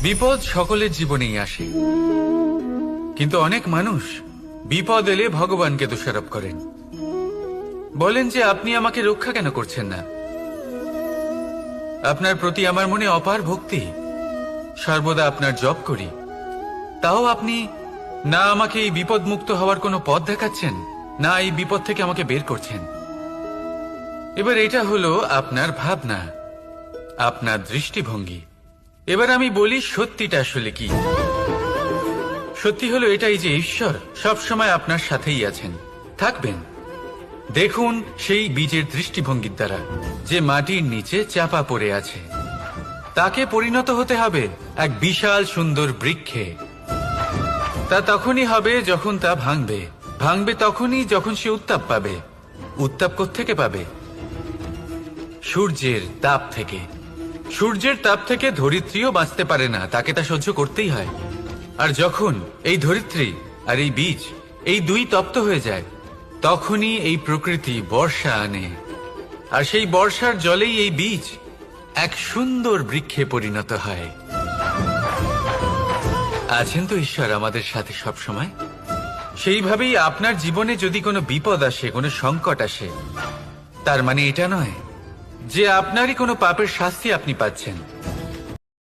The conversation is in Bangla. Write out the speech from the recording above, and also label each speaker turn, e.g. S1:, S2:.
S1: বিপদ সকলের জীবনেই আসে, কিন্তু অনেক মানুষ বিপদ এলে ভগবানকে দোষারোপ করেন। বলেন যে আপনি আমাকে রক্ষা কেন করছেন না? আপনার প্রতি আমার মনে অপার ভক্তি, সর্বদা আপনার জপ করি, তাও আপনি না আমাকে এই বিপদ মুক্ত হওয়ার কোনো পথ দেখাচ্ছেন, না এই বিপদ থেকে আমাকে বের করছেন। এবার এটা হলো আপনার ভাবনা, আপনার দৃষ্টিভঙ্গি। এবার আমি বলি সত্যিটা আসলে কি। সত্যি হলো এটাই যে ঈশ্বর সবসময় আপনার সাথেই আছেন, থাকবেন। দেখুন সেই বীজের দৃষ্টিভঙ্গির দ্বারা যে মাটির নিচে চাপা পড়ে আছে, তাকে পরিণত হতে হবে এক বিশাল সুন্দর বৃক্ষে। তা তখনই হবে যখন তা ভাঙবে, ভাঙবে তখনই যখন সে উত্তাপ পাবে। উত্তাপ কোত্থেকে পাবে? সূর্যের তাপ থেকে। সূর্যের তাপ থেকে ধরিত্রীও বাঁচতে পারে না, তাকে তা সহ্য করতেই হয়। আর যখন এই ধরিত্রী আর এই বীজ এই দুই তপ্ত হয়ে যায়, তখনই এই প্রকৃতি বর্ষা আনে। আর সেই বর্ষার জলেই এই বীজ এক সুন্দর বৃক্ষে পরিণত হয়। আছেন তো ঈশ্বর আমাদের সাথে সব সময়। সেইভাবেই আপনার জীবনে যদি কোনো বিপদ আসে, কোনো সংকট আসে, তার মানে এটা নয় যে আপনারই কোনো পাপের শাস্তি আপনি পাচ্ছেন।